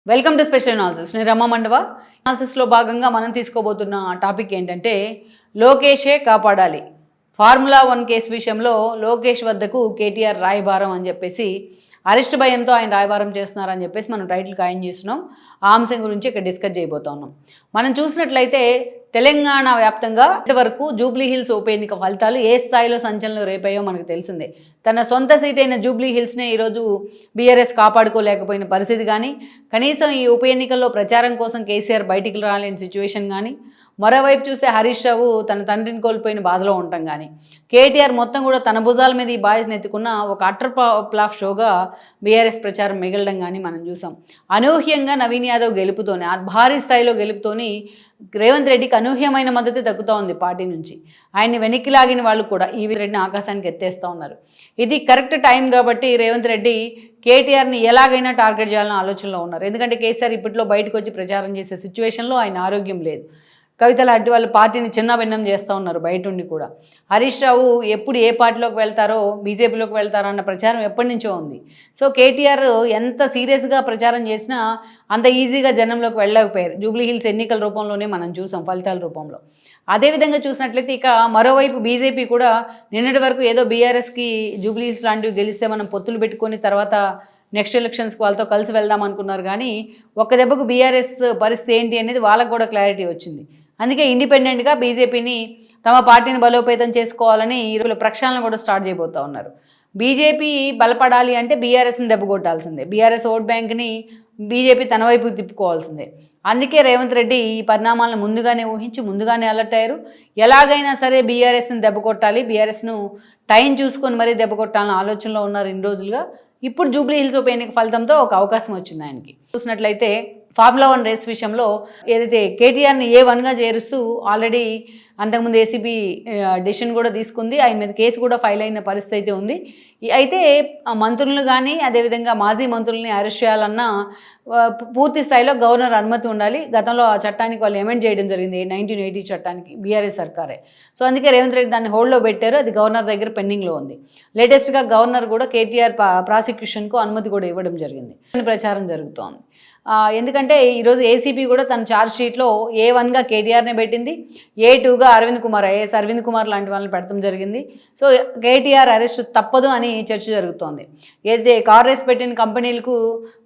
Welcome to special analysis. నేను రమా మండవ. అనాలిసిస్లో భాగంగా మనం తీసుకోబోతున్న టాపిక్ ఏంటంటే లోకేషే కాపాడాలి. ఫార్ములా 1 కేసు విషయంలో లోకేష్ వద్దకు కేటీఆర్ రాయబారం అని చెప్పేసి అరెస్ట్ భయంతో ఆయన రాయబారం చేస్తున్నారని చెప్పేసి మనం టైటిల్ ఖాయం చేస్తున్నాం. ఆ అంశం గురించి ఇక్కడ డిస్కస్ చేయబోతా ఉన్నాం. మనం చూసినట్లయితే తెలంగాణ వ్యాప్తంగా ఇప్పటివరకు జూబ్లీ హిల్స్ ఉప ఎన్నిక ఫలితాలు ఏ స్థాయిలో సంచలనం రేపాయో మనకు తెలిసిందే. తన సొంత సీట్ అయిన జూబ్లీ హిల్స్నే ఈరోజు బీఆర్ఎస్ కాపాడుకోలేకపోయిన పరిస్థితి కానీ, కనీసం ఈ ఉప ఎన్నికల్లో ప్రచారం కోసం కేసీఆర్ బయటికి రాలేని సిచ్యువేషన్ కానీ, మరోవైపు చూస్తే హరీష్ రావు తన తండ్రిని కోల్పోయిన బాధలో ఉండటం కానీ, కేటీఆర్ మొత్తం కూడా తన భుజాల మీద ఈ బాధ్యతను ఎత్తుకున్న ఒక అటర్ ఫ్లాప్ షోగా బీఆర్ఎస్ ప్రచారం మిగలడం కానీ మనం చూసాం. అనూహ్యంగా నవీన్ యాదవ్ గెలుపుతోనే, భారీ స్థాయిలో గెలుపుతోని రేవంత్ రెడ్డికి అనూహ్యమైన మద్దతు దక్కుతూ ఉంది పార్టీ నుంచి. ఆయన్ని వెనక్కి లాగిన వాళ్ళు కూడా ఈ రెడ్డిని ఆకాశానికి ఎత్తేస్తూ ఉన్నారు. ఇది కరెక్ట్ టైం కాబట్టి రేవంత్ రెడ్డి కేటీఆర్ని ఎలాగైనా టార్గెట్ చేయాలని ఆలోచనలో ఉన్నారు. ఎందుకంటే కేసీఆర్ ఇప్పట్లో బయటకు వచ్చి ప్రచారం చేసే సిచ్యువేషన్లో ఆయన ఆరోగ్యం లేదు. కవిత లాంటి వాళ్ళు పార్టీని చిన్నభిన్నం చేస్తూ ఉన్నారు బయట ఉండి కూడా. హరీష్ రావు ఎప్పుడు ఏ పార్టీలోకి వెళ్తారో, బీజేపీలోకి వెళ్తారో అన్న ప్రచారం ఎప్పటి నుంచో ఉంది. సో కేటీఆర్ ఎంత సీరియస్గా ప్రచారం చేసినా అంత ఈజీగా జనంలోకి వెళ్ళలేకపోయారు. జూబ్లీ హిల్స్ ఎన్నికల రూపంలోనే మనం చూసాం, ఫలితాల రూపంలో. అదేవిధంగా చూసినట్లయితే ఇక మరోవైపు బీజేపీ కూడా నిన్నటి వరకు ఏదో బీఆర్ఎస్కి జూబ్లీ హిల్స్ లాంటివి గెలిస్తే మనం పొత్తులు పెట్టుకొని తర్వాత నెక్స్ట్ ఎలక్షన్స్కి వాళ్ళతో కలిసి వెళ్దాం అనుకున్నారు. కానీ ఒక్క దెబ్బకు బీఆర్ఎస్ పరిస్థితి ఏంటి అనేది వాళ్ళకు కూడా క్లారిటీ వచ్చింది. అందుకే ఇండిపెండెంట్గా బీజేపీని తమ పార్టీని బలోపేతం చేసుకోవాలని ఈరోజు ప్రక్షాళన కూడా స్టార్ట్ చేయబోతూ ఉన్నారు. బీజేపీ బలపడాలి అంటే బీఆర్ఎస్ని దెబ్బకొట్టాల్సిందే. బీఆర్ఎస్ ఓట్ బ్యాంక్ని బీజేపీ తన వైపుకి తిప్పుకోవాల్సిందే. అందుకే రేవంత్ రెడ్డి ఈ పరిణామాలను ముందుగానే ఊహించి ముందుగానే అలర్ట్ అయ్యారు. ఎలాగైనా సరే బీఆర్ఎస్ని దెబ్బకొట్టాలి, బీఆర్ఎస్ను టైం చూసుకొని మరీ దెబ్బకొట్టాలని ఆలోచనలో ఉన్నారు ఇన్ని రోజులుగా. ఇప్పుడు జూబ్లీ హిల్స్ ఉప ఎన్నిక ఫలితంతో ఒక అవకాశం వచ్చింది ఆయనకి. చూసినట్లయితే ఫార్ములా 1 రేస్ విషయంలో ఏదైతే కేటీఆర్ని A1గా చేరుస్తూ ఆల్రెడీ అంతకుముందు ఏసీబీ డెసిషన్ కూడా తీసుకుంది. ఆయన మీద కేసు కూడా ఫైల్ అయిన పరిస్థితి అయితే ఉంది. అయితే మంత్రులను కానీ అదేవిధంగా మాజీ మంత్రులని అరెస్ట్ చేయాలన్నా పూర్తి స్థాయిలో గవర్నర్ అనుమతి ఉండాలి. గతంలో ఆ చట్టానికి వాళ్ళు అమెండ్ చేయడం జరిగింది, 1980 చట్టానికి, బీఆర్ఎస్ సర్కారే. సో అందుకే రేవంత్ రెడ్డి దాన్ని హోల్డ్లో పెట్టారు. అది గవర్నర్ దగ్గర పెండింగ్లో ఉంది. లేటెస్ట్గా గవర్నర్ కూడా కేటీఆర్ ప్రాసిక్యూషన్కు అనుమతి కూడా ఇవ్వడం జరిగింది. ప్రచారం జరుగుతోంది. ఎందుకంటే ఈరోజు ఏసీబీ కూడా తన ఛార్జ్ షీట్లో A1గా కేటీఆర్నే పెట్టింది, A2గా అరవింద్ కుమార్, ఐఏఎస్ అరవింద్ కుమార్ లాంటి వాళ్ళని పెట్టడం జరిగింది. సో కేటీఆర్ అరెస్ట్ తప్పదు అని చర్చ జరుగుతోంది. ఏదైతే కార్ రేస్ పెట్టిన కంపెనీలకు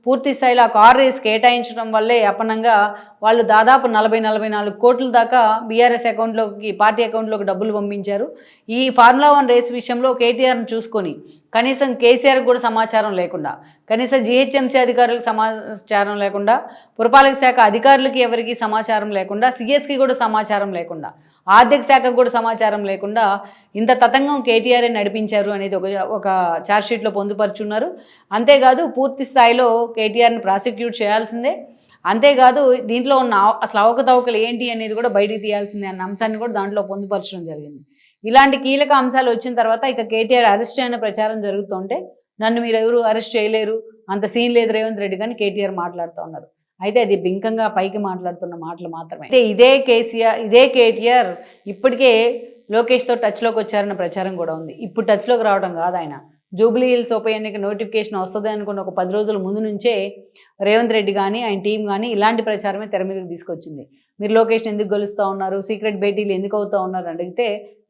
పూర్తి స్థాయిలో ఆ కార్ రేస్ కేటాయించడం వల్లే అపనంగా వాళ్ళు దాదాపు 40-44 కోట్ల దాకా బీఆర్ఎస్ అకౌంట్లోకి, పార్టీ అకౌంట్లోకి డబ్బులు పంపించారు. ఈ ఫార్ములా 1 రేస్ విషయంలో కేటీఆర్ని చూసుకొని కనీసం కేసీఆర్కి కూడా సమాచారం లేకుండా, కనీసం జీహెచ్ఎంసీ అధికారులకు సమాచారం లేకుండా, పురపాలక శాఖ అధికారులకి ఎవరికి సమాచారం లేకుండా, సిఎస్కి కూడా సమాచారం లేకుండా, ఆర్థిక శాఖకు కూడా సమాచారం లేకుండా ఇంత తతంగం కేటీఆర్ఏ నడిపించారు అనేది ఒక ఛార్జ్షీట్లో పొందుపరుచున్నారు. అంతేకాదు పూర్తి స్థాయిలో కేటీఆర్ని ప్రాసిక్యూట్ చేయాల్సిందే. అంతేకాదు దీంట్లో ఉన్న అసలు అవకతవకలు ఏంటి అనేది కూడా బయటికి తీయాల్సిందే అన్న అంశాన్ని కూడా దాంట్లో పొందుపరచడం జరిగింది. ఇలాంటి కీలక అంశాలు వచ్చిన తర్వాత ఇక కేటీఆర్ అరెస్ట్ అయిన ప్రచారం జరుగుతుంటే నన్ను మీరు ఎవరు అరెస్ట్ చేయలేరు, అంత సీన్ లేదు రేవంత్ రెడ్డి కానీ కేటీఆర్ మాట్లాడుతూ ఉన్నారు. అయితే అది బింకంగా పైకి మాట్లాడుతున్న మాటలు మాత్రమే. అయితే ఇదే కేటీఆర్ ఇప్పటికే లోకేష్తో టచ్లోకి వచ్చారన్న ప్రచారం కూడా ఉంది. ఇప్పుడు టచ్లోకి రావడం కాదు ఆయన. జూబ్లీ హిల్స్ ఉప ఎన్నిక నోటిఫికేషన్ వస్తుంది అనుకున్న ఒక 10 రోజుల ముందు నుంచే రేవంత్ రెడ్డి కానీ ఆయన టీం కానీ ఇలాంటి ప్రచారమే తెర మీదకి తీసుకొచ్చింది. మీరు లోకేష్ని ఎందుకు కలుస్తూ ఉన్నారు, సీక్రెట్ భేటీలు ఎందుకు అవుతూ ఉన్నారు అడిగితే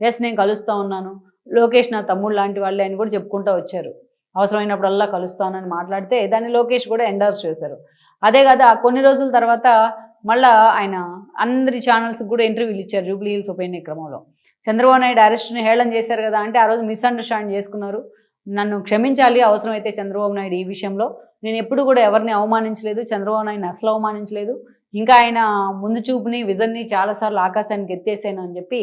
ఎస్ నేను కలుస్తూ ఉన్నాను, లోకేష్ నా తమ్ముడు లాంటి వాళ్ళే అని కూడా చెప్పుకుంటూ వచ్చారు. అవసరమైనప్పుడల్లా కలుస్తానని మాట్లాడితే దాన్ని లోకేష్ కూడా ఎండార్స్ చేశారు. అదే కాదు కొన్ని రోజుల తర్వాత మళ్ళీ ఆయన అందరి ఛానల్స్కి కూడా ఇంటర్వ్యూలు ఇచ్చారు. జూబ్లీ హిల్స్ ఉప ఎన్నిక క్రమంలో చంద్రబాబు నాయుడు అరెస్ట్ని హేళన చేశారు కదా అంటే ఆ రోజు మిస్అండర్స్టాండ్ చేసుకున్నారు. నన్ను క్షమించాలి అవసరమైతే చంద్రబాబు నాయుడు, ఈ విషయంలో నేను ఎప్పుడు కూడా ఎవరిని అవమానించలేదు, చంద్రబాబు నాయుడిని అసలు అవమానించలేదు, ఇంకా ఆయన ముందు చూపుని విజన్ని చాలాసార్లు ఆకాశానికి ఎత్తేసాను అని చెప్పి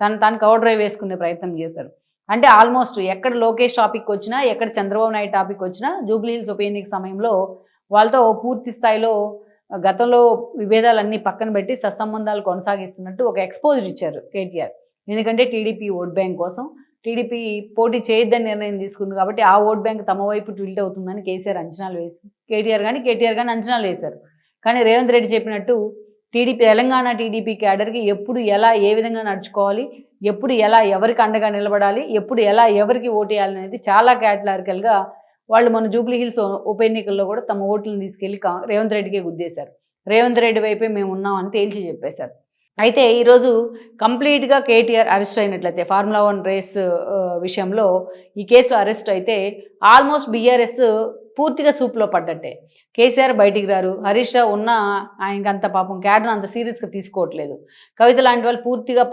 తాను కవర్ డ్రైవ్ వేసుకునే ప్రయత్నం చేశారు. అంటే ఆల్మోస్ట్ ఎక్కడ లోకేష్ టాపిక్ వచ్చినా, ఎక్కడ చంద్రబాబు నాయుడు టాపిక్ వచ్చినా జూబ్లీ హిల్స్ ఉప ఎన్నిక సమయంలో వాళ్ళతో పూర్తి స్థాయిలో గతంలో విభేదాలన్నీ పక్కన పెట్టి సత్సంబంధాలు కొనసాగిస్తున్నట్టు ఒక ఎక్స్పోజర్ ఇచ్చారు కేటీఆర్. ఎందుకంటే టీడీపీ ఓట్ బ్యాంక్ కోసం టీడీపీ పోటీ చేయొద్దని నిర్ణయం తీసుకుంది కాబట్టి ఆ ఓట్ బ్యాంక్ తమ వైపు టిల్ట్ అవుతుందని కేటీఆర్ కానీ అంచనాలు వేశారు. కానీ రేవంత్ రెడ్డి చెప్పినట్టు తెలంగాణ టీడీపీ క్యాడర్కి ఎప్పుడు ఎలా ఏ విధంగా నడుచుకోవాలి, ఎప్పుడు ఎలా ఎవరికి అండగా నిలబడాలి, ఎప్పుడు ఎలా ఎవరికి ఓటు వేయాలి అనేది చాలా క్యాటలారికల్గా వాళ్ళు మన జూబ్లీ హిల్స్ ఉప ఎన్నికల్లో కూడా తమ ఓట్లను తీసుకెళ్లి రేవంత్ రెడ్డికే గుద్దేశారు. రేవంత్ రెడ్డి వైపే మేము ఉన్నామని తేల్చి చెప్పేశారు. అయితే ఈరోజు కంప్లీట్గా కేటీఆర్ అరెస్ట్ అయినట్లయితే Formula 1 రేస్ విషయంలో ఈ కేసులో అరెస్ట్ అయితే ఆల్మోస్ట్ బీఆర్ఎస్ పూర్తిగా సూప్లో పడ్డట్టే. కేసీఆర్ బయటికి రారు, హరీష్ రావు ఉన్న ఆయనకి అంత పాపం క్యాడర్ అంత సీరియస్గా తీసుకోవట్లేదు. కవిత లాంటి వాళ్ళు పూర్తిగా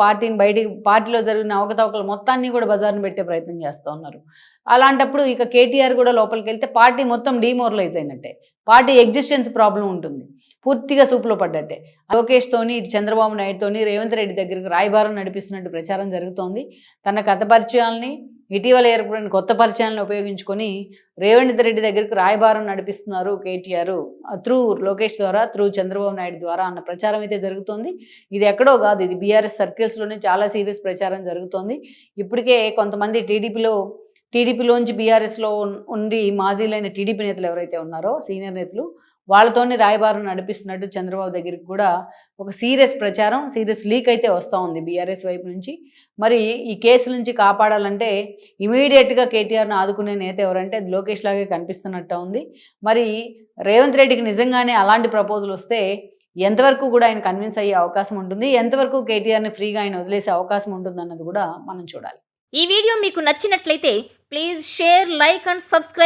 పార్టీలో జరిగిన అవకతవకలు మొత్తాన్ని కూడా బజార్ను పెట్టే ప్రయత్నం చేస్తూ ఉన్నారు. అలాంటప్పుడు ఇక కేటీఆర్ కూడా లోపలికి వెళ్తే పార్టీ మొత్తం డిమోరలైజ్ అయినట్టే, పార్టీ ఎగ్జిస్టెన్స్ ప్రాబ్లం ఉంటుంది, పూర్తిగా సూపులో పడ్డట్టే. లోకేష్తోని ఇటు చంద్రబాబు నాయుడుతోని రేవంత్ రెడ్డి దగ్గరికి రాయబారం నడిపిస్తున్నట్టు ప్రచారం జరుగుతోంది. తన గత పరిచయాల్ని, ఇటీవల ఏర్పడిన కొత్త పరిచయాలను ఉపయోగించుకొని రేవంత్ రెడ్డి దగ్గరికి రాయబారం నడిపిస్తున్నారు కేటీఆర్ త్రూ లోకేష్ ద్వారా, త్రూ చంద్రబాబు నాయుడు ద్వారా అన్న ప్రచారం అయితే జరుగుతోంది. ఇది ఎక్కడో కాదు, ఇది బీఆర్ఎస్ సర్కిల్స్లోనే చాలా సీరియస్ ప్రచారం జరుగుతోంది. ఇప్పటికే కొంతమంది టీడీపీలోంచి బీఆర్ఎస్లో ఉండి మాజీలైన టీడీపీ నేతలు ఎవరైతే ఉన్నారో సీనియర్ నేతలు వాళ్ళతోని రాయబారం నడిపిస్తున్నట్టు చంద్రబాబు దగ్గరికి కూడా ఒక సీరియస్ ప్రచారం, సీరియస్ లీక్ అయితే వస్తూ ఉంది బీఆర్ఎస్ వైపు నుంచి. మరి ఈ కేసు నుంచి కాపాడాలంటే ఇమీడియట్గా కేటీఆర్ను ఆదుకునే నేత ఎవరంటే అది లోకేష్ లాగే కనిపిస్తున్నట్టు ఉంది. మరి రేవంత్ రెడ్డికి నిజంగానే అలాంటి ప్రపోజల్ వస్తే ఎంతవరకు కూడా ఆయన కన్విన్స్ అయ్యే అవకాశం ఉంటుంది, ఎంతవరకు కేటీఆర్ని ఫ్రీగా ఆయన వదిలేసే అవకాశం ఉంటుంది అన్నది కూడా మనం చూడాలి. ఈ వీడియో మీకు నచ్చినట్లయితే please share, like and subscribe.